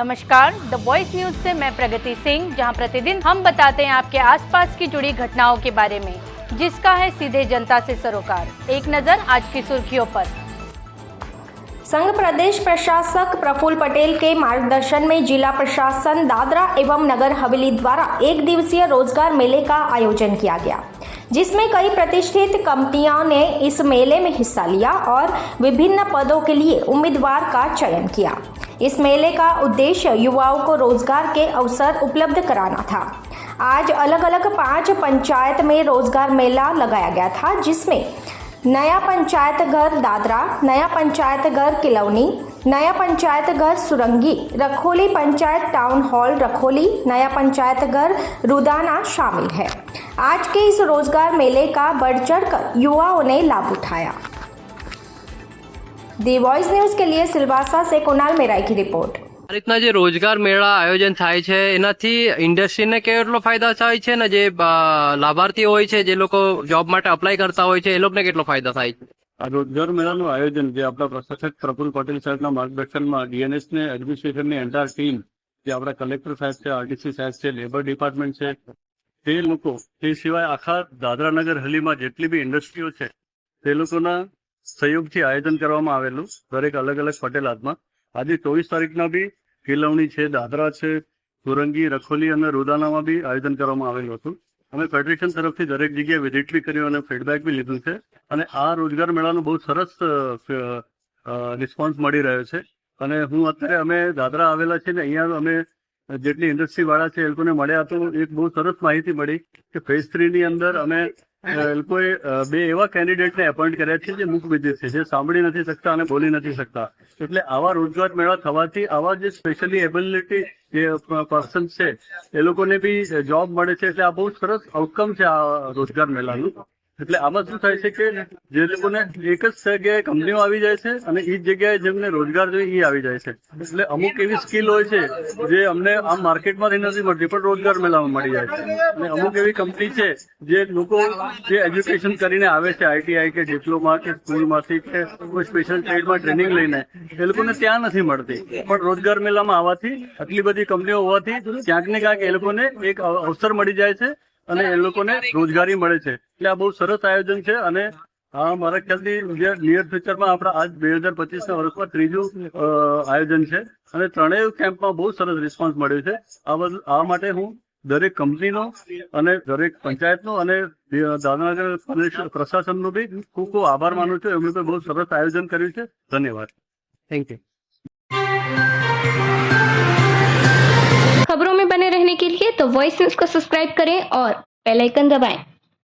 नमस्कार, the voice news से मैं प्रगति सिंह, जहां प्रतिदिन हम बताते हैं आपके आसपास की जुड़ी घटनाओं के बारे में, जिसका है सीधे जनता से सरोकार। एक नजर आज की सुर्खियों पर। संघ प्रदेश प्रशासक प्रफुल्ल पटेल के मार्गदर्शन में जिला प्रशासन दादरा एवं नगर हवेली द्वारा एक दिवसीय रोजगार मेले का आयोजन किया गया, जिसमें कई प्रतिष्ठित कंपनियों ने इस मेले में हिस्सा लिया और विभिन्न पदों के लिए उम्मीदवार का चयन किया। इस मेले का उद्देश्य युवाओं को रोजगार के अवसर उपलब्ध कराना था। आज अलग अलग 5 पंचायत में रोजगार मेला लगाया गया था, जिसमें नया पंचायत घर दादरा, नया पंचायत घर किलौनी, नया पंचायत घर सुरंगी, रखोली पंचायत टाउन हॉल रखोली, नया पंचायत घर रुदाना शामिल है। आज के इस रोजगार मेले का बढ़ चढ़कर युवाओं ने लाभ उठाया। दी वॉइस न्यूज के लिए सिलवासा से कुणाल मेराई की रिपोर्ट। આ રીતના જે રોજગાર મેળા આયોજન થાય છે એનાથી ઇન્ડસ્ટ્રીને કેટલો ફાયદા થાય છે ને જે લાભાર્થી હોય છે, જે લોકો જોબ માટે અપ્લાય કરતા હોય છે, એ લોકોને કેટલો ફાયદા થાય છે? આ રોજગાર મેળાનું આયોજન જે આપણા પ્રશાસક પ્રફુલ્લ પટેલ સાહેબના માર્ગદર્શનમાં ડીએનએસ ને એડમિનિસ્ટ્રેશનની એન્ટાયર ટીમ, જે આપણા કલેક્ટર સાહેબ છે, આરટીસી સાહેબ છે, લેબર ડિપાર્ટમેન્ટ છે, તે લોકો, તે સિવાય આખા દાદરા નગર હવેલીમાં જેટલી બી ઇન્ડસ્ટ્રીઓ છે તે લોકોના સહયોગથી આયોજન કરવામાં આવેલું દરેક અલગ અલગ પટેલાતમાં। આજે 24 તારીખના બી કિલવણી છે, દાદરા છે, સુરંગી, રખોલી અને રૂદાનામાં બી આયોજન કરવામાં આવેલું હતું। અમે ફેડરેશન તરફથી દરેક જગ્યાએ વિઝિટ બી કર્યું અને ફીડબેક બી લીધું છે અને આ રોજગાર મેળાનો બહુ સરસ રિસ્પોન્સ મળી રહ્યો છે। અને હું અત્યારે અમે દાદરા આવેલા છે ને અહીંયા અમે જેટલી ઇન્ડસ્ટ્રી વાળા છે એ લોકોને મળ્યા તો એક બહુ સરસ માહિતી મળી કે ફેઝ 3 ની અંદર અમે લોકોએ 2 એવા કેન્ડિડેટને એપોઇન્ટ કર્યા છે જે મૂકવિધિત છે, જે સાંભળી નથી શકતા અને બોલી નથી શકતા। એટલે આવા રોજગાર મેળા થવાથી આવા જે સ્પેશિયલી એબિલિટી જે પર્સન છે એ લોકોને બી જોબ મળે છે। એટલે આ બહુ સરસ આઉટકમ છે આ રોજગાર મેળાનું। એટલે આમાં શું થાય છે કે જે લોકોને એક જ જગ્યાએ કંપનીઓ આવી જાય છે અને એ જ જગ્યાએ જેમને રોજગાર જોઈએ એ આવી જાય છે। એટલે અમુક એવી સ્કિલ હોય છે જે અમને આમ માર્કેટમાંથી નથી મળતી પણ રોજગાર મેળામાં મળી જાય છે। અને અમુક એવી કંપની છે જે લોકો જે એજ્યુકેશન કરીને આવે છે, આઈટીઆઈ કે ડિપ્લોમા કે સ્કૂલમાંથી કે કોઈ સ્પેશિયલ ટ્રેડમાં ટ્રેનિંગ લઈને, એ લોકોને ત્યાં નથી મળતી, પણ રોજગાર મેળામાં આવવાથી આટલી બધી કંપનીઓ હોવાથી ક્યાંક ને ક્યાંક એ લોકોને એક અવસર મળી જાય છે અને એ લોકોને રોજગારી મળે છે। એટલે આ બહુ સરસ આયોજન છે અને આ મારા ખ્યાલથી જે નિયર ફ્યુચરમાં આપણા આજ 2025ના વર્ષમાં 3જું આયોજન છે અને ત્રણેય કેમ્પમાં બહુ સરસ રિસ્પોન્સ મળ્યો છે। આ માટે હું દરેક કંપનીનો અને દરેક પંચાયતનો અને દાદરાનગર પ્રશાસનનો બી ખૂબ ખૂબ આભાર માનું છું। એમણે બહુ સરસ આયોજન કર્યું છે। ધન્યવાદ। Thank you. खबरों में बने रहने के लिए तो वॉइस न्यूज को सब्सक्राइब करें और बेल आइकन दबाएं।